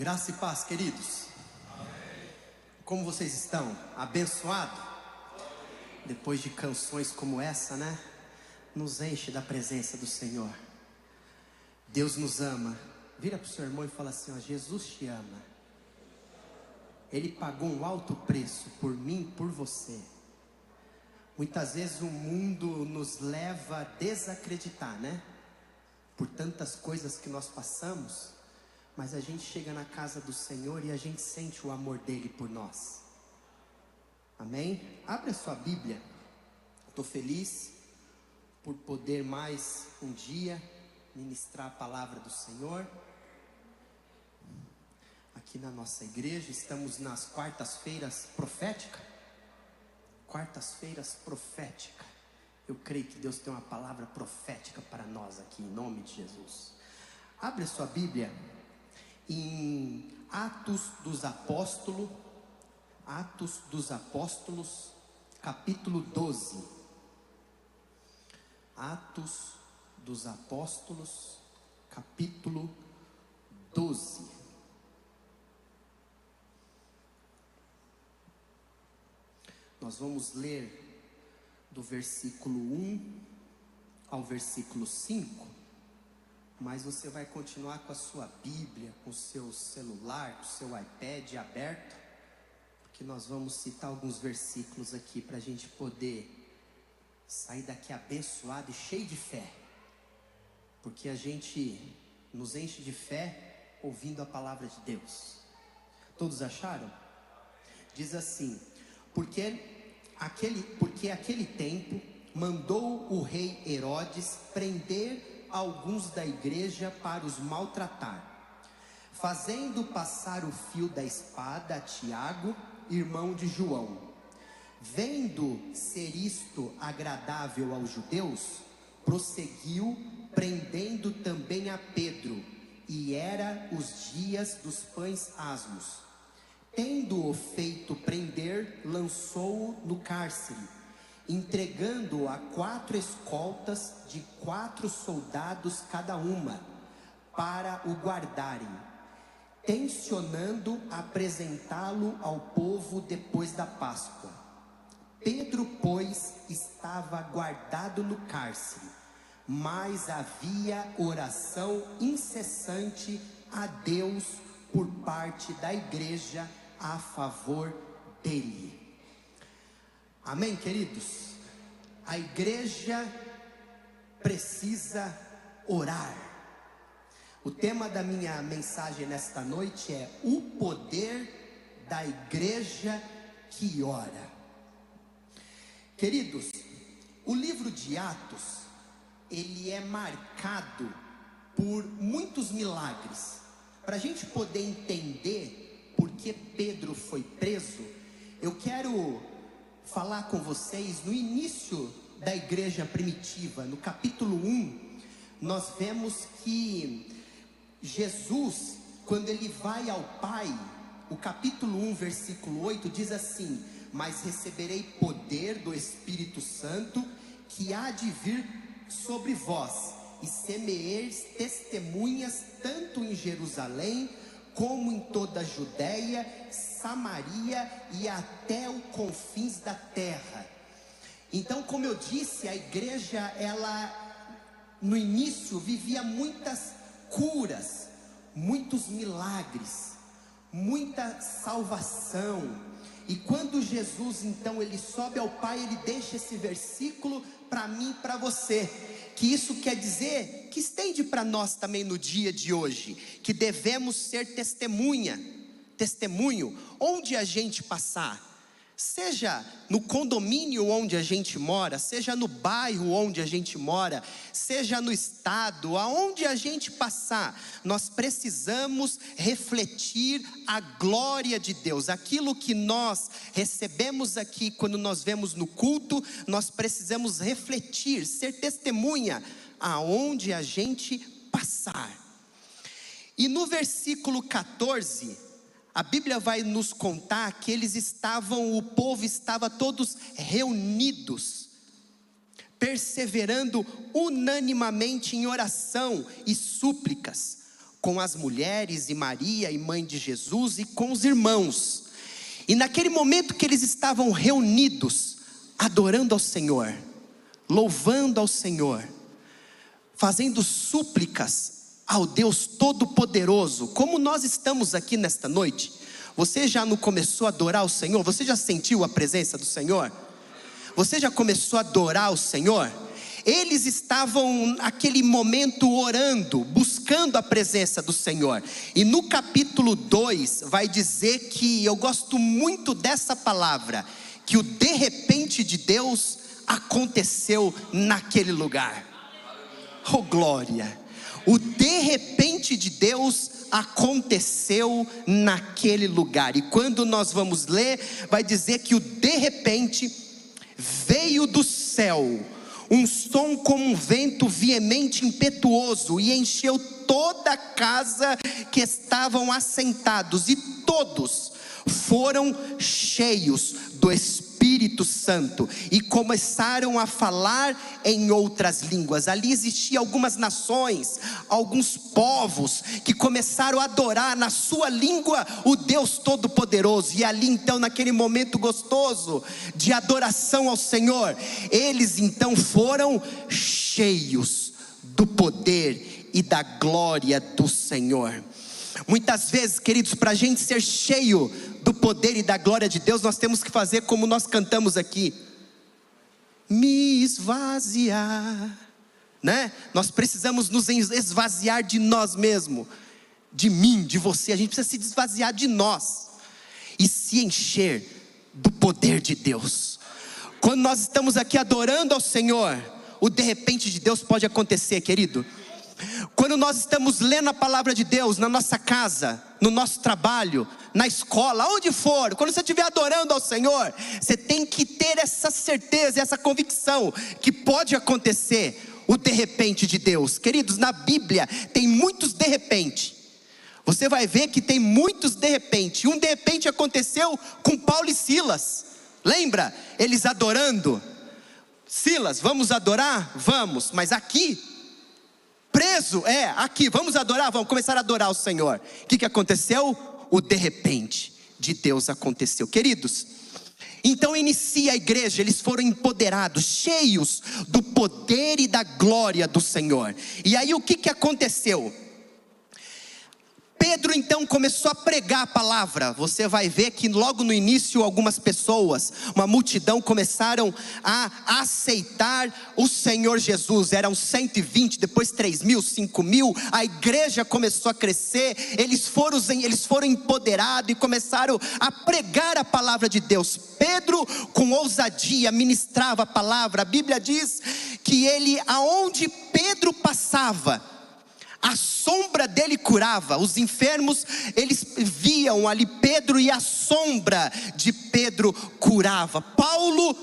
Graça e paz, queridos. Como vocês estão? Abençoado? Depois de canções como essa, né? Nos enche da presença do Senhor. Deus nos ama. Vira para o seu irmão e fala assim, ó, Jesus te ama. Ele pagou um alto preço por mim e por você. Muitas vezes o mundo nos leva a desacreditar, né? Por tantas coisas que nós passamos. Mas a gente chega na casa do Senhor e a gente sente o amor dele por nós. Amém? Abre a sua Bíblia. Estou feliz por poder mais um dia ministrar a palavra do Senhor aqui na nossa igreja. Estamos nas quartas-feiras proféticas. Quartas-feiras proféticas. Eu creio que Deus tem uma palavra profética para nós aqui, em nome de Jesus. Abre a sua Bíblia em Atos dos Apóstolos, capítulo 12. Atos dos Apóstolos, capítulo 12. Nós vamos ler do versículo 1 ao versículo 5. Mas você vai continuar com a sua Bíblia, com o seu celular, com o seu iPad aberto, porque nós vamos citar alguns versículos aqui para a gente poder sair daqui abençoado e cheio de fé, porque a gente nos enche de fé ouvindo a palavra de Deus. Todos acharam? Diz assim: porque aquele tempo mandou o rei Herodes prender alguns da igreja para os maltratar, fazendo passar o fio da espada a Tiago, irmão de João. Vendo ser isto agradável aos judeus, prosseguiu, prendendo também a Pedro, e era os dias dos pães asmos. Tendo-o feito prender, lançou-o no cárcere, entregando-o a 4 escoltas de 4 soldados cada uma, para o guardarem, tencionando apresentá-lo ao povo depois da Páscoa. Pedro, pois, estava guardado no cárcere, mas havia oração incessante a Deus por parte da igreja a favor dele. Amém, queridos? A igreja precisa orar. O tema da minha mensagem nesta noite é o poder da igreja que ora. Queridos, o livro de Atos, ele é marcado por muitos milagres. Para a gente poder entender por que Pedro foi preso, eu quero falar com vocês no início da igreja primitiva. No capítulo 1, nós vemos que Jesus, quando ele vai ao Pai, o capítulo 1, versículo 8, diz assim: mas receberei poder do Espírito Santo, que há de vir sobre vós, e semeeis testemunhas tanto em Jerusalém, como em toda a Judéia, Samaria e até os confins da terra. Então, como eu disse, a igreja, ela no início vivia muitas curas, muitos milagres, muita salvação. E quando Jesus então ele sobe ao Pai, ele deixa esse versículo para mim e para você, que isso quer dizer que estende para nós também no dia de hoje, que devemos ser testemunho onde a gente passar, seja no condomínio onde a gente mora, seja no bairro onde a gente mora, seja no estado, aonde a gente passar, nós precisamos refletir a glória de Deus. Aquilo que nós recebemos aqui quando nós vemos no culto, nós precisamos refletir, ser testemunha aonde a gente passar. E no versículo 14, a Bíblia vai nos contar que o povo estava todos reunidos, perseverando unanimemente em oração e súplicas, com as mulheres e Maria, e mãe de Jesus, e com os irmãos. E naquele momento que eles estavam reunidos, adorando ao Senhor, louvando ao Senhor, fazendo súplicas ao Deus Todo-Poderoso, como nós estamos aqui nesta noite. Você já não começou a adorar o Senhor? Você já sentiu a presença do Senhor? Você já começou a adorar o Senhor? Eles estavam naquele momento orando, buscando a presença do Senhor. E no capítulo 2 vai dizer que, eu gosto muito dessa palavra, que o de repente de Deus aconteceu naquele lugar. Oh glória! O de repente de Deus aconteceu naquele lugar. E quando nós vamos ler, vai dizer que o de repente veio do céu um som como um vento veemente, impetuoso, e encheu toda a casa que estavam assentados, e todos foram cheios do Espírito Santo, e começaram a falar em outras línguas. Ali existiam algumas nações, alguns povos, que começaram a adorar na sua língua o Deus Todo-Poderoso. E ali então, naquele momento gostoso de adoração ao Senhor, eles então foram cheios do poder e da glória do Senhor. Muitas vezes, queridos, para a gente ser cheio do poder e da glória de Deus, nós temos que fazer como nós cantamos aqui: me esvaziar, né? Nós precisamos nos esvaziar de nós mesmos, de mim, de você. A gente precisa se esvaziar de nós e se encher do poder de Deus. Quando nós estamos aqui adorando ao Senhor, o de repente de Deus pode acontecer, querido. Quando nós estamos lendo a palavra de Deus na nossa casa, no nosso trabalho, na escola, onde for, quando você estiver adorando ao Senhor, você tem que ter essa certeza, essa convicção que pode acontecer o de repente de Deus. Queridos, na Bíblia tem muitos de repente. Você vai ver que tem muitos de repente. Um de repente aconteceu com Paulo e Silas. Lembra? Eles adorando. Silas, vamos adorar? Vamos, mas aqui preso, aqui, vamos adorar, vamos começar a adorar o Senhor. O que aconteceu? O de repente de Deus aconteceu. Queridos, então inicia a igreja, eles foram empoderados, cheios do poder e da glória do Senhor. E aí o que aconteceu? Pedro então começou a pregar a palavra. Você vai ver que logo no início algumas pessoas, uma multidão, começaram a aceitar o Senhor Jesus. Eram 120, depois 3.000, 5.000. A igreja começou a crescer. Eles foram empoderados e começaram a pregar a palavra de Deus. Pedro, com ousadia, ministrava a palavra. A Bíblia diz que aonde Pedro passava, a sombra dele curava. Os enfermos, eles viam ali Pedro, e a sombra de Pedro curava. Paulo,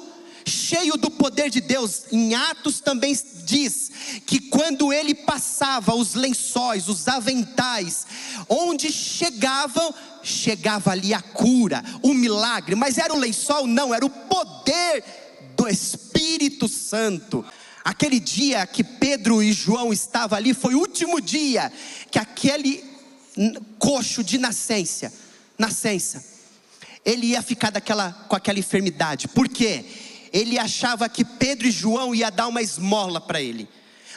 cheio do poder de Deus, em Atos também diz que quando ele passava os lençóis, os aventais, onde chegava ali a cura, o milagre. Mas era o lençol? Não, era o poder do Espírito Santo. Aquele dia que Pedro e João estavam ali, foi o último dia que aquele coxo de nascença, ele ia ficar com aquela enfermidade. Por quê? Ele achava que Pedro e João ia dar uma esmola para ele.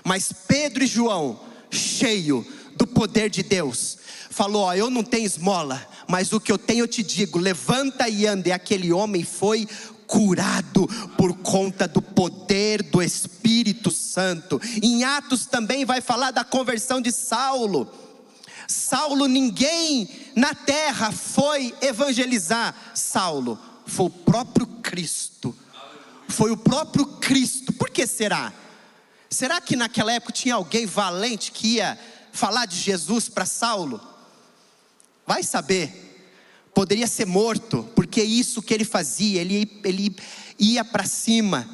Mas Pedro e João, cheio do poder de Deus, falou: eu não tenho esmola, mas o que eu tenho eu te digo, levanta e anda. E aquele homem foi curado por conta do poder do Espírito Santo. Em Atos também vai falar da conversão de Saulo. Saulo, ninguém na terra foi evangelizar Saulo, foi o próprio Cristo. Foi o próprio Cristo. Por que será? Será que naquela época tinha alguém valente que ia falar de Jesus para Saulo? Vai saber. Poderia ser morto, porque isso que ele fazia, ele ia para cima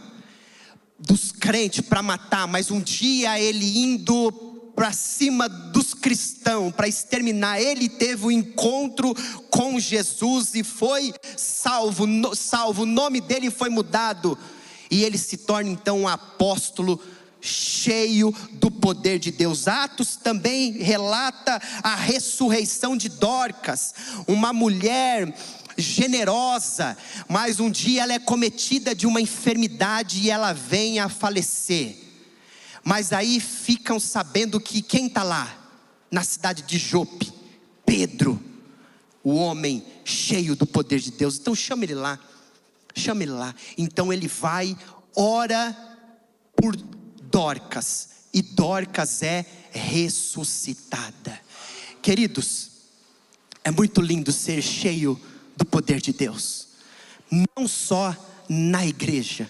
dos crentes para matar. Mas um dia ele indo para cima dos cristãos, para exterminar, ele teve um encontro com Jesus e foi salvo. O nome dele foi mudado, e ele se torna então um apóstolo cheio do poder de Deus. Atos também relata a ressurreição de Dorcas, uma mulher generosa, mas um dia ela é cometida de uma enfermidade e ela vem a falecer. Mas aí ficam sabendo que quem está lá, na cidade de Jope? Pedro, o homem cheio do poder de Deus. Então chama ele lá, Então ele vai, ora por Dorcas, e Dorcas é ressuscitada. Queridos, é muito lindo ser cheio do poder de Deus, não só na igreja,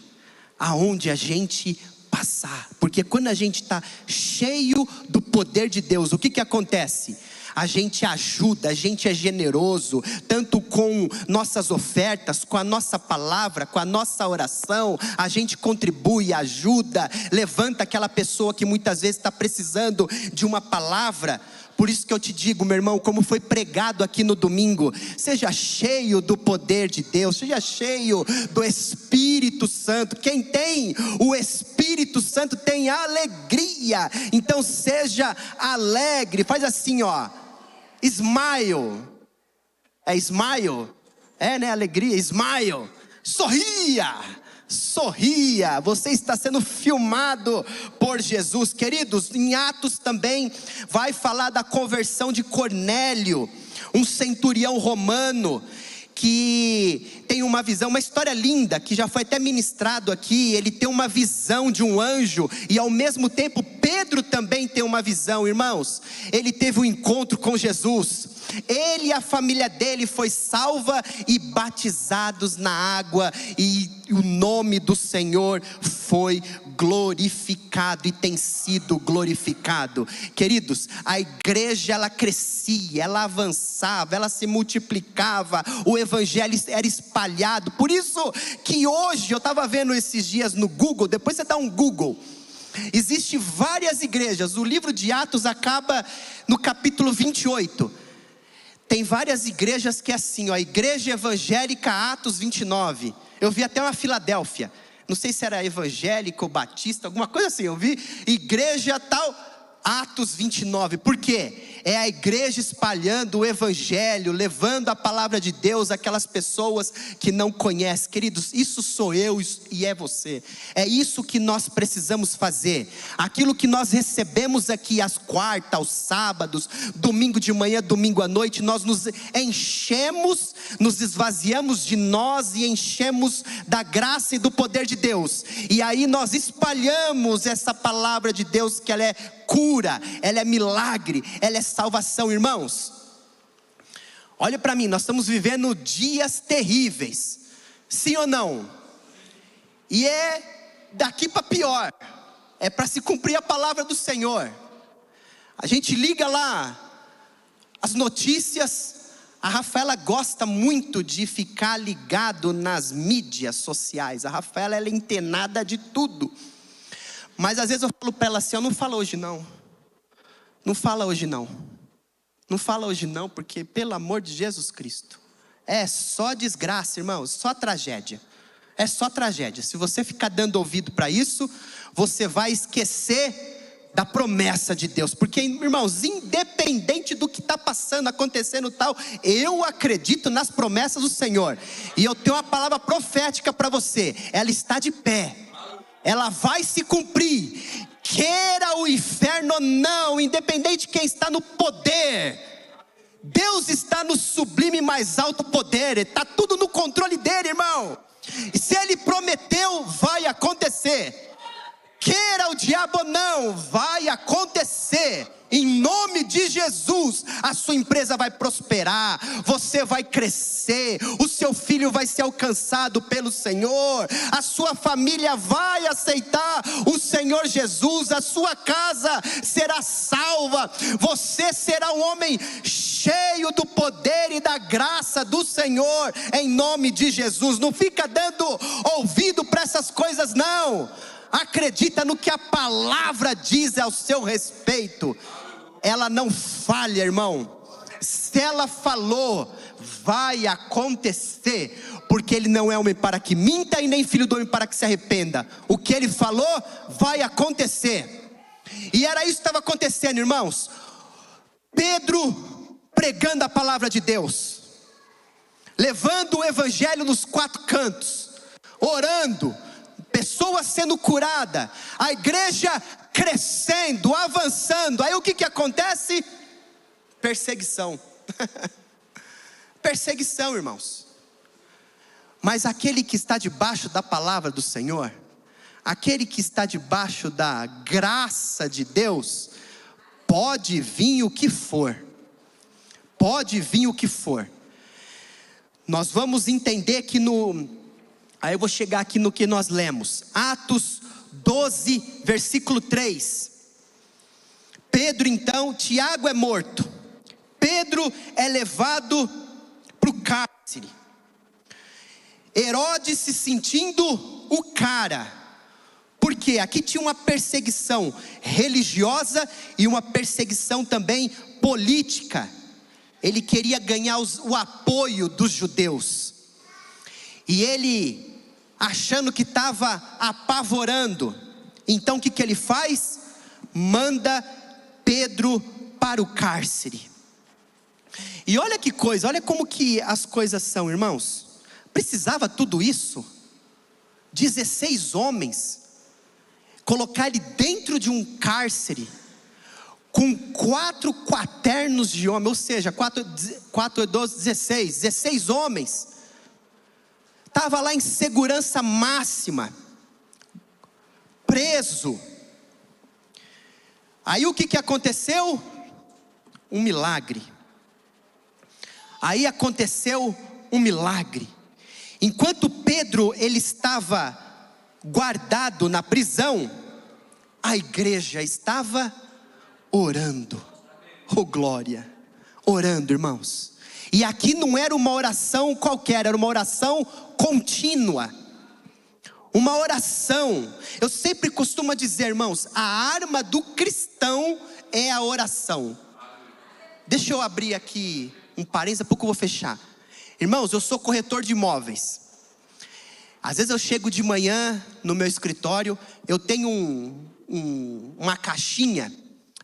aonde a gente passar, porque quando a gente está cheio do poder de Deus, o que acontece? A gente ajuda, a gente é generoso, tanto com nossas ofertas, com a nossa palavra, com a nossa oração, a gente contribui, ajuda, levanta aquela pessoa que muitas vezes está precisando de uma palavra. Por isso que eu te digo, meu irmão, como foi pregado aqui no domingo, seja cheio do poder de Deus, seja cheio do Espírito Santo. Quem tem o Espírito Santo tem alegria, então seja alegre. Faz assim, ó, smile, smile, né, alegria, smile, sorria, você está sendo filmado por Jesus. Queridos, em Atos também vai falar da conversão de Cornélio, um centurião romano, que tem uma visão, uma história linda, que já foi até ministrado aqui. Ele tem uma visão de um anjo, e ao mesmo tempo Pedro também tem uma visão. Irmãos, ele teve um encontro com Jesus, ele e a família dele foi salva e batizados na água, e o nome do Senhor foi glorificado e tem sido glorificado. Queridos, a igreja ela crescia, ela avançava, ela se multiplicava, o evangelho era espalhado. Por isso que hoje, eu estava vendo esses dias no Google, depois você dá um Google, existem várias igrejas. O livro de Atos acaba no capítulo 28. Tem várias igrejas que é assim, ó, Igreja Evangélica Atos 29. Eu vi até uma Filadélfia, não sei se era evangélica ou batista, alguma coisa assim. Eu vi igreja tal, Atos 29, por quê? É a igreja espalhando o evangelho, levando a palavra de Deus àquelas pessoas que não conhecem. Queridos, isso sou eu e é você. É isso que nós precisamos fazer. Aquilo que nós recebemos aqui às quartas, aos sábados, domingo de manhã, domingo à noite, nós nos enchemos, nos esvaziamos de nós e enchemos da graça e do poder de Deus. E aí nós espalhamos essa palavra de Deus, que ela é cura, ela é milagre, ela é salvação. Irmãos, olha para mim, nós estamos vivendo dias terríveis, sim ou não? E é daqui para pior, é para se cumprir a palavra do Senhor. A gente liga lá as notícias. A Rafaela gosta muito de ficar ligado nas mídias sociais. A Rafaela, ela é antenada de tudo. Mas às vezes eu falo para ela assim, não fala hoje não. Não fala hoje não. Não fala hoje não, porque pelo amor de Jesus Cristo, é só desgraça, irmãos, só tragédia. É só tragédia. Se você ficar dando ouvido para isso, você vai esquecer da promessa de Deus. Porque, irmãos, independente do que está passando, acontecendo tal, eu acredito nas promessas do Senhor. E eu tenho uma palavra profética para você, ela está de pé. Ela vai se cumprir, queira o inferno ou não, independente de quem está no poder. Deus está no sublime mais alto poder, está tudo no controle dele, irmão. E se ele prometeu, vai acontecer. Queira o diabo ou não, vai acontecer. Em nome de Jesus, a sua empresa vai prosperar, você vai crescer, o seu filho vai ser alcançado pelo Senhor, a sua família vai aceitar o Senhor Jesus, a sua casa será salva, você será um homem cheio do poder e da graça do Senhor, em nome de Jesus. Não fica dando ouvido para essas coisas não. Acredita no que a palavra diz ao seu respeito. Ela não falha, irmão. Se ela falou, vai acontecer. porque ele não é homem para que minta e nem filho do homem para que se arrependa. O que ele falou vai acontecer. E era isso que estava acontecendo, irmãos. Pedro pregando a palavra de Deus, levando o evangelho nos 4 cantos, orando, pessoas sendo curadas, a igreja crescendo, avançando. Aí o que acontece? Perseguição. Perseguição, irmãos. Mas aquele que está debaixo da palavra do Senhor, aquele que está debaixo da graça de Deus, pode vir o que for. Pode vir o que for. Nós vamos entender que aí eu vou chegar aqui no que nós lemos. Atos 12, versículo 3. Pedro então, Tiago é morto. Pedro é levado para o cárcere. Herodes se sentindo o cara. Porque aqui tinha uma perseguição religiosa e uma perseguição também política. Ele queria ganhar o apoio dos judeus. E ele, achando que estava apavorando, então o que ele faz? Manda Pedro para o cárcere. E olha que coisa, olha como que as coisas são, irmãos. Precisava tudo isso? 16 homens, colocar ele dentro de um cárcere, com 4 quaternos de homens, ou seja, 4, 12, 16 homens, estava lá em segurança máxima, preso. Aí o que aconteceu? Um milagre. Aí aconteceu um milagre. Enquanto Pedro ele estava guardado na prisão, a igreja estava orando. Oh glória! Orando, irmãos. E aqui não era uma oração qualquer, era uma oração contínua. Uma oração. Eu sempre costumo dizer, irmãos, a arma do cristão é a oração. Deixa eu abrir aqui um parênteses, daqui a pouco eu vou fechar. Irmãos, eu sou corretor de imóveis. Às vezes eu chego de manhã no meu escritório, eu tenho uma caixinha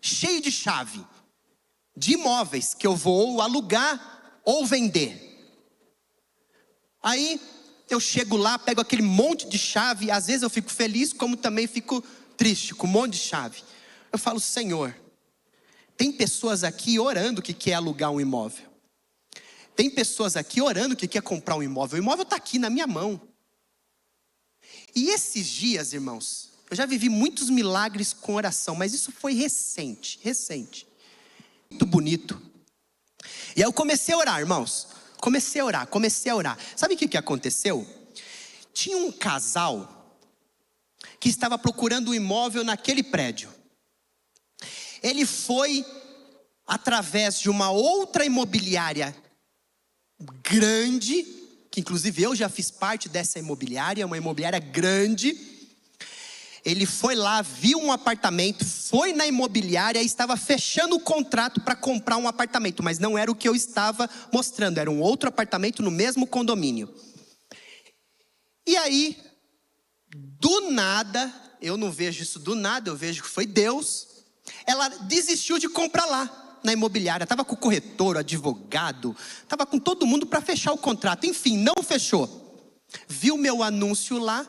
cheia de chave, de imóveis que eu vou alugar ou vender. Aí eu chego lá, pego aquele monte de chave, às vezes eu fico feliz, como também fico triste com um monte de chave. Eu falo, Senhor, tem pessoas aqui orando que quer alugar um imóvel. Tem pessoas aqui orando que quer comprar um imóvel. O imóvel está aqui na minha mão. E esses dias, irmãos, eu já vivi muitos milagres com oração, mas isso foi recente. Muito bonito. E aí eu comecei a orar, irmãos. Comecei a orar. Sabe o que aconteceu? Tinha um casal que estava procurando um imóvel naquele prédio. Ele foi através de uma outra imobiliária grande, que inclusive eu já fiz parte dessa imobiliária, uma imobiliária grande. Ele foi lá, viu um apartamento, foi na imobiliária e estava fechando o contrato para comprar um apartamento, mas não era o que eu estava mostrando, era um outro apartamento no mesmo condomínio. E aí, do nada, eu não vejo isso do nada, eu vejo que foi Deus. Ela desistiu de comprar lá na imobiliária, estava com o corretor, o advogado, estava com todo mundo para fechar o contrato, enfim, não fechou. Viu meu anúncio lá,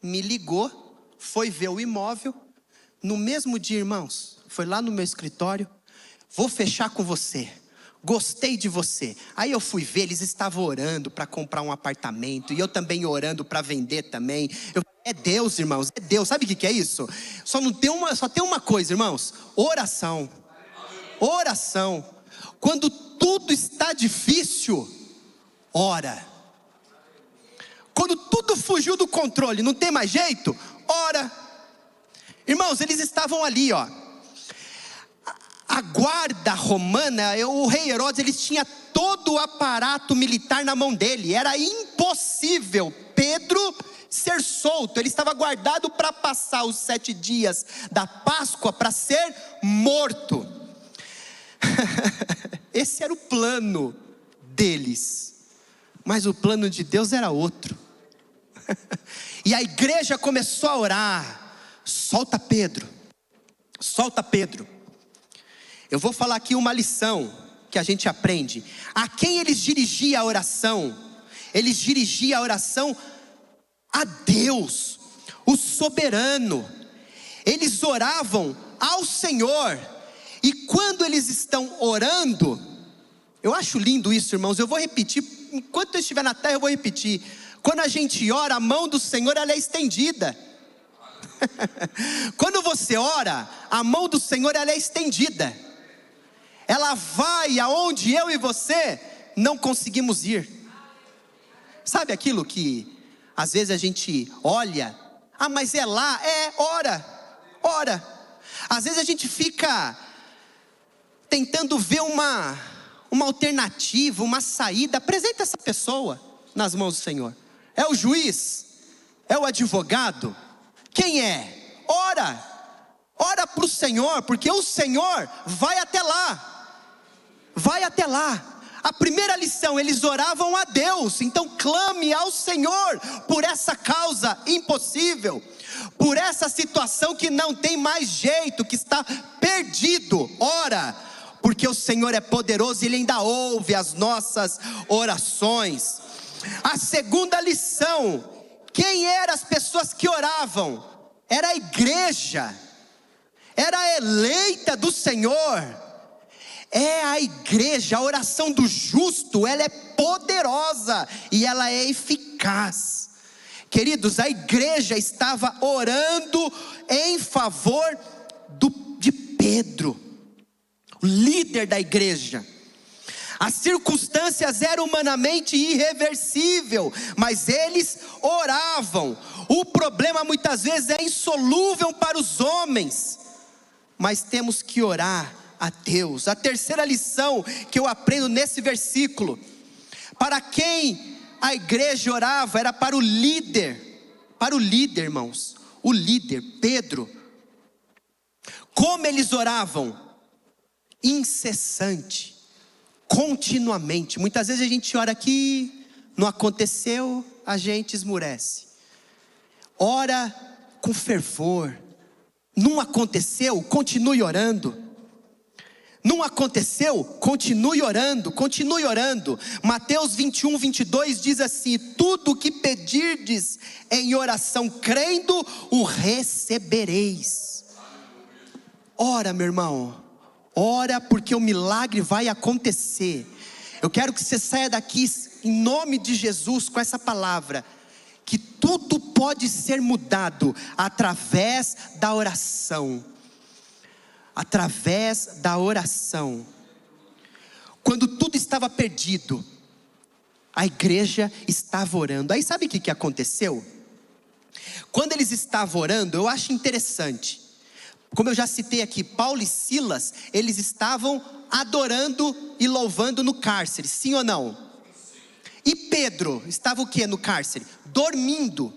me ligou, foi ver o imóvel. No mesmo dia, irmãos, foi lá no meu escritório, vou fechar com você, gostei de você. Aí eu fui ver, eles estavam orando para comprar um apartamento, e eu também orando para vender também. É Deus, irmãos, é Deus. Sabe o que é isso? Só tem uma coisa, irmãos, oração. Quando tudo está difícil, ora. Quando tudo fugiu do controle, não tem mais jeito, ora. Irmãos, eles estavam ali, ó. A guarda romana, o rei Herodes, ele tinha todo o aparato militar na mão dele. Era impossível Pedro ser solto. Ele estava guardado para passar os 7 dias da Páscoa para ser morto. Esse era o plano deles. Mas o plano de Deus era outro. E a igreja começou a orar: solta Pedro, solta Pedro. Eu vou falar aqui uma lição que a gente aprende. A quem eles dirigiam a oração? Eles dirigiam a oração a Deus, o soberano. Eles oravam ao Senhor. E quando eles estão orando, eu acho lindo isso, irmãos. Eu vou repetir, enquanto eu estiver na terra eu vou repetir. Quando a gente ora, a mão do Senhor ela é estendida. Quando você ora, a mão do Senhor ela é estendida. Ela vai aonde eu e você não conseguimos ir. Sabe aquilo que às vezes a gente olha: ah, mas é lá, ora. Às vezes a gente fica tentando ver uma alternativa, uma saída. Apresenta essa pessoa nas mãos do Senhor. É o juiz? É o advogado? Quem é? Ora para o Senhor, porque o Senhor vai até lá. Vai até lá. A primeira lição, eles oravam a Deus. Então clame ao Senhor por essa causa impossível, por essa situação que não tem mais jeito, que está perdido. Ora, porque o Senhor é poderoso e Ele ainda ouve as nossas orações. A segunda lição: quem eram as pessoas que oravam? Era a igreja, era a eleita do Senhor. É a igreja. A oração do justo, ela é poderosa e ela é eficaz. Queridos, a igreja estava orando em favor de Pedro, o líder da igreja. As circunstâncias eram humanamente irreversíveis, mas eles oravam. O problema muitas vezes é insolúvel para os homens, mas temos que orar a Deus. A terceira lição que eu aprendo nesse versículo: para quem a igreja orava era para o líder, irmãos, o líder, Pedro. Como eles oravam? Incessante, continuamente. Muitas vezes a gente ora aqui, não aconteceu, a gente esmurece. Ora com fervor. Não aconteceu, continue orando. Não aconteceu, continue orando, continue orando. Mateus 21, 22 diz assim: tudo o que pedirdes em oração crendo, o recebereis. Ora, meu irmão, ora, porque o milagre vai acontecer. Eu quero que você saia daqui em nome de Jesus com essa palavra, que tudo pode ser mudado através da oração. Através da oração. Quando tudo estava perdido, a igreja estava orando. Aí sabe o que aconteceu? Quando eles estavam orando, eu acho interessante. Como eu já citei aqui, Paulo e Silas, eles estavam adorando e louvando no cárcere, sim ou não? E Pedro estava o que no cárcere? Dormindo.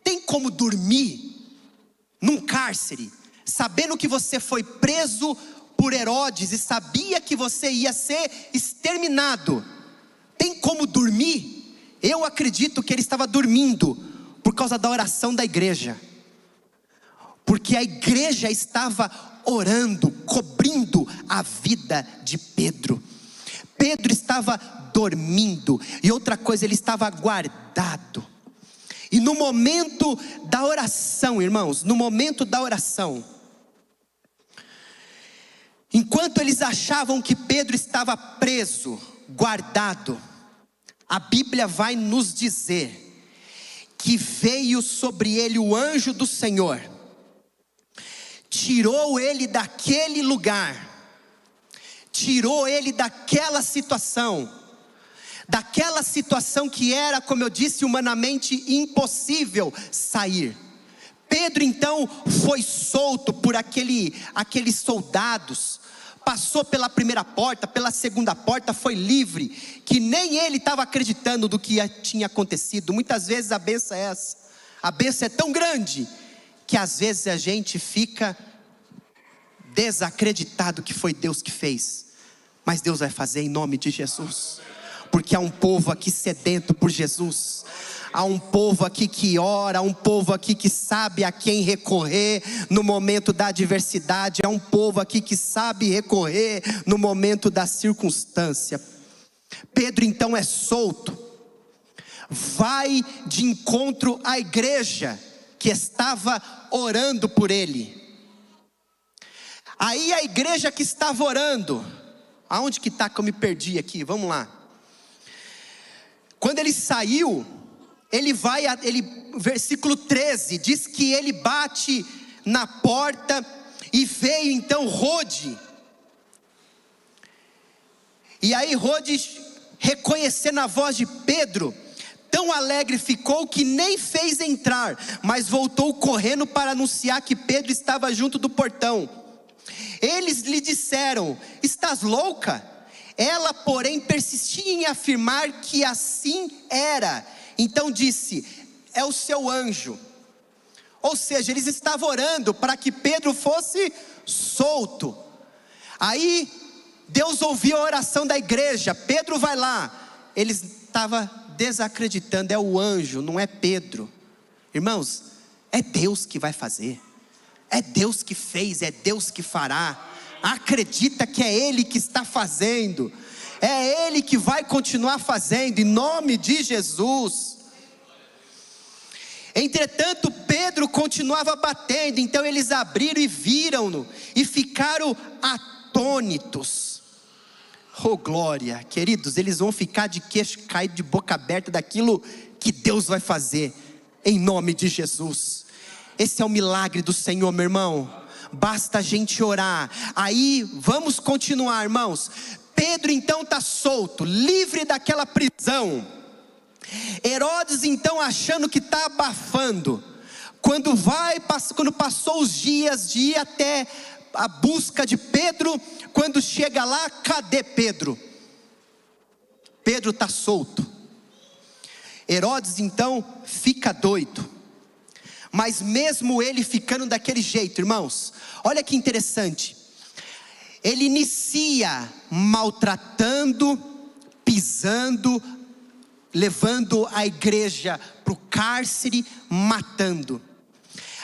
Tem como dormir num cárcere, sabendo que você foi preso por Herodes e sabia que você ia ser exterminado? Tem como dormir? Eu acredito que ele estava dormindo por causa da oração da igreja, porque a igreja estava orando, cobrindo a vida de Pedro. Pedro estava dormindo, e outra coisa, ele estava guardado. E no momento da oração, irmãos, no momento da oração, enquanto eles achavam que Pedro estava preso, guardado, a Bíblia vai nos dizer que veio sobre ele o anjo do Senhor, tirou ele daquele lugar, tirou ele daquela situação que era, como eu disse, humanamente impossível sair. Pedro então foi solto por aqueles soldados, passou pela primeira porta, pela segunda porta, foi livre, que nem ele estava acreditando do que tinha acontecido. Muitas vezes a bênção é essa, a bênção é tão grande, que às vezes a gente fica desacreditado que foi Deus que fez, mas Deus vai fazer em nome de Jesus. porque há um povo aqui sedento por Jesus. Há um povo aqui que ora, há um povo aqui que sabe a quem recorrer no momento da adversidade, há um povo aqui que sabe recorrer no momento da circunstância. Pedro então é solto, vai de encontro à igreja que estava orando por ele. Aí a igreja que estava orando, aonde que está que eu me perdi aqui? Vamos lá. Quando ele saiu, versículo 13, diz que ele bate na porta e veio então Rode. E aí Rode, reconhecendo a voz de Pedro, tão alegre ficou que nem fez entrar, mas voltou correndo para anunciar que Pedro estava junto do portão. Eles lhe disseram: estás louca? Ela, porém, persistia em afirmar que assim era. Então disse: é o seu anjo. Ou seja, eles estavam orando para que Pedro fosse solto. Aí Deus ouviu a oração da igreja. Pedro vai lá. Eles estavam desacreditando. É o anjo, não é Pedro. Irmãos, é Deus que vai fazer. É Deus que fez, é Deus que fará. Acredita que é Ele que está fazendo. É Ele que vai continuar fazendo, em nome de Jesus. Entretanto, Pedro continuava batendo. Então eles abriram e viram-no, e ficaram atônitos. Oh glória, queridos, eles vão ficar de queixo caído, de boca aberta, daquilo que Deus vai fazer, em nome de Jesus. Esse é o milagre do Senhor, meu irmão. Basta a gente orar. Aí vamos continuar, irmãos. Pedro então está solto, livre daquela prisão. Herodes então, achando que está abafando, quando passou os dias de ir até a busca de Pedro, quando chega lá, cadê Pedro? Pedro está solto. Herodes então fica doido. Mas mesmo ele ficando daquele jeito, irmãos, olha que interessante. Ele inicia maltratando, pisando, levando a igreja para o cárcere, matando.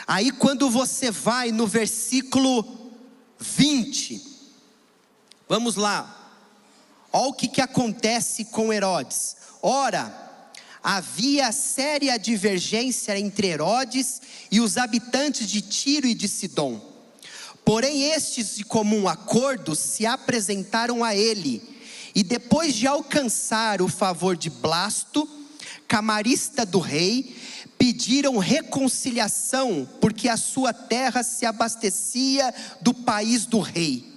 Aí quando você vai no versículo 20, vamos lá. Olha o que acontece com Herodes. Ora, havia séria divergência entre Herodes e os habitantes de Tiro e de Sidom. Porém estes, de comum acordo, se apresentaram a ele, e depois de alcançar o favor de Blasto, camarista do rei, pediram reconciliação, porque a sua terra se abastecia do país do rei.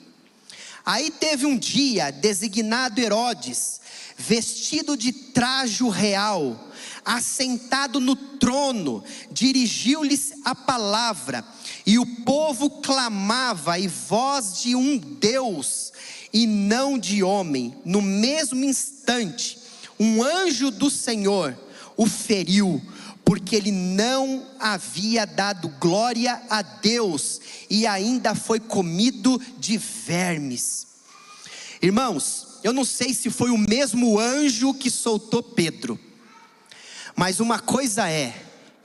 Aí teve um dia designado Herodes, vestido de trajo real, assentado no trono, dirigiu-lhes a palavra, e o povo clamava em voz de um Deus, e não de homem. No mesmo instante, um anjo do Senhor o feriu, porque ele não havia dado glória a Deus, e ainda foi comido de vermes. Irmãos, eu não sei se foi o mesmo anjo que soltou Pedro, mas uma coisa é,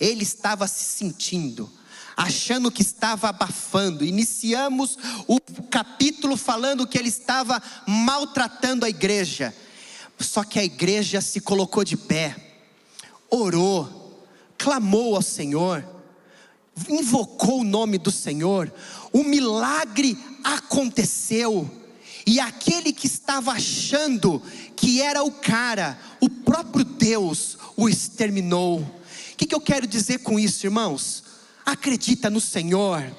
ele estava se sentindo, achando que estava abafando. Iniciamos o capítulo falando que ele estava maltratando a igreja, só que a igreja se colocou de pé, orou, clamou ao Senhor, invocou o nome do Senhor, o milagre aconteceu. E aquele que estava achando que era o cara, o próprio Deus o exterminou. O que eu quero dizer com isso, irmãos? Acredita no Senhor.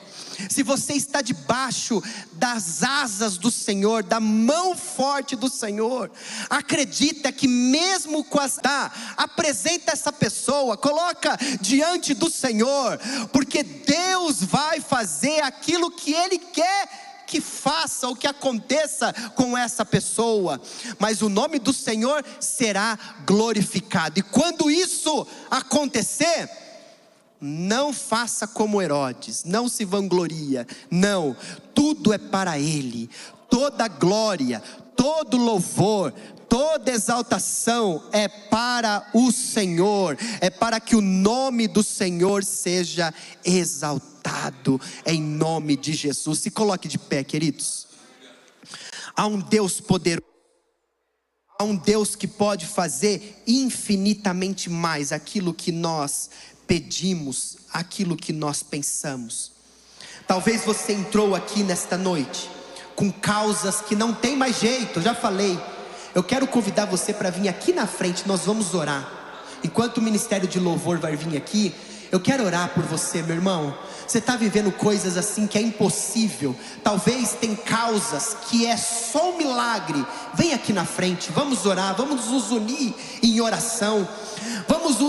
Se você está debaixo das asas do Senhor, da mão forte do Senhor, acredita que mesmo com apresenta essa pessoa, coloca diante do Senhor, porque Deus vai fazer aquilo que Ele quer que faça, ou que aconteça com essa pessoa, mas o nome do Senhor será glorificado. E quando isso acontecer, não faça como Herodes, não se vangloria, não, tudo é para Ele, toda glória, todo louvor, toda exaltação é para o Senhor, é para que o nome do Senhor seja exaltado, em nome de Jesus. Se coloque de pé, queridos. Há um Deus poderoso, há um Deus que pode fazer infinitamente mais aquilo que nós pedimos, aquilo que nós pensamos. Talvez você entrou aqui nesta noite com causas que não tem mais jeito, eu já falei. Eu quero convidar você para vir aqui na frente, nós vamos orar. Enquanto o ministério de louvor vai vir aqui, eu quero orar por você, meu irmão. Você está vivendo coisas assim que é impossível. Talvez tem causas que é só um milagre. Vem aqui na frente, vamos orar, vamos nos unir em oração. Vamos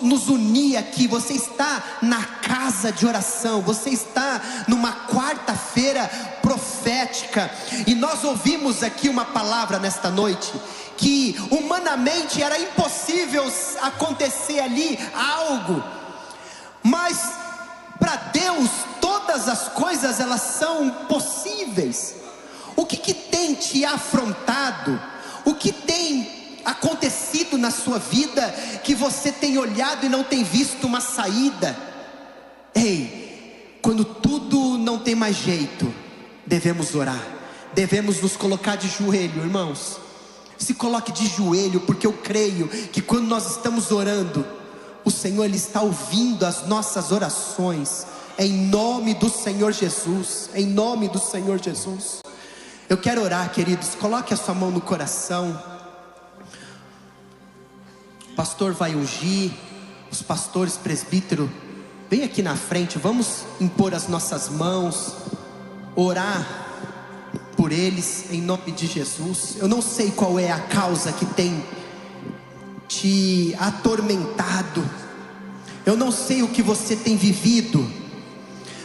nos unir aqui. Você está na casa de oração, você está numa quarta-feira profética, e nós ouvimos aqui uma palavra nesta noite, que humanamente era impossível acontecer ali algo, mas para Deus todas as coisas elas são possíveis. O que tem te afrontado? O que tem acontecido na sua vida que você tem olhado e não tem visto uma saída? Ei, quando tudo não tem mais jeito, devemos orar, devemos nos colocar de joelho, irmãos. Se coloque de joelho, porque eu creio que quando nós estamos orando, o Senhor Ele está ouvindo as nossas orações, em nome do Senhor Jesus, em nome do Senhor Jesus. Eu quero orar, queridos, coloque a sua mão no coração. O pastor vai ungir, os pastores, presbítero, vem aqui na frente, vamos impor as nossas mãos, orar por eles, em nome de Jesus. Eu não sei qual é a causa que tem te atormentado, eu não sei o que você tem vivido.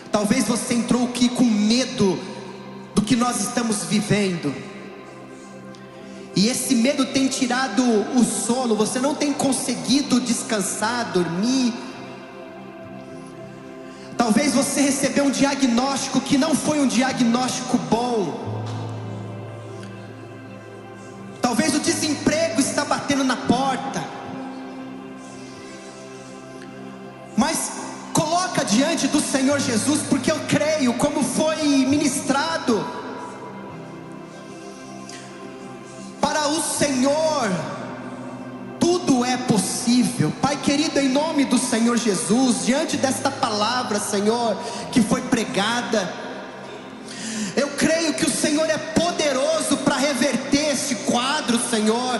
Talvez você entrou aqui com medo do que nós estamos vivendo, e esse medo tem tirado o sono, você não tem conseguido descansar, dormir. Talvez você recebeu um diagnóstico que não foi um diagnóstico bom. Talvez o desemprego está batendo na porta, mas coloca diante do Senhor Jesus, porque eu creio, como foi ministrado, para o Senhor tudo é possível. Pai querido, em nome do Senhor Jesus, diante desta palavra, Senhor, que foi pregada, eu creio que o Senhor é poderoso para reverter esse quadro, Senhor.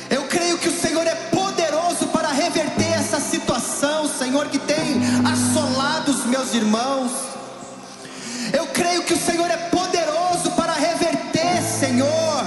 Eu creio que o Senhor é poderoso para reverter essa situação, Senhor, que tem assolado os meus irmãos. Eu creio que o Senhor é poderoso para reverter, Senhor.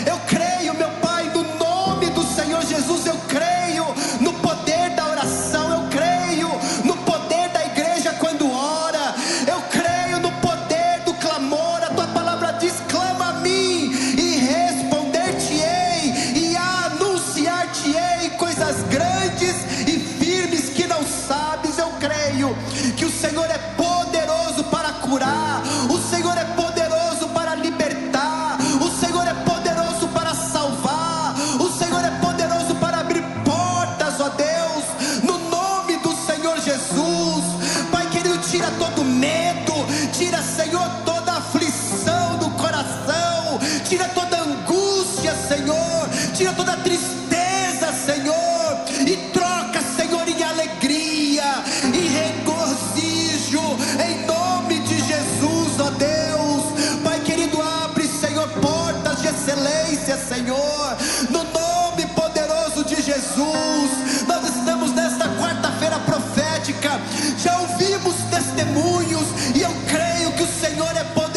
Eu creio, meu Pai, no nome do Senhor Jesus, eu creio no poder da oração, eu creio no poder da igreja quando ora, eu creio no poder do clamor. A tua palavra diz: clama a mim e responder-te-ei e anunciar-te-ei coisas grandes e firmes que não sabes. Eu creio que o Senhor é poderoso para curar, o Senhor é poderoso para libertar, o Senhor é poderoso para salvar, o Senhor é poderoso para abrir portas, ó Deus, no nome do Senhor Jesus. Pai querido, tira todo medo, tira, Senhor, toda aflição do coração, tira toda angústia, Senhor, tira toda tristeza, Senhor, e troca, Senhor, em alegria e regozijo, em nome de Jesus, ó Deus. Pai querido, abre, Senhor, portas de excelência, Senhor, no nome poderoso de Jesus. Nós estamos nesta quarta-feira profética, já ouvimos testemunhos, e eu creio que o Senhor é poderoso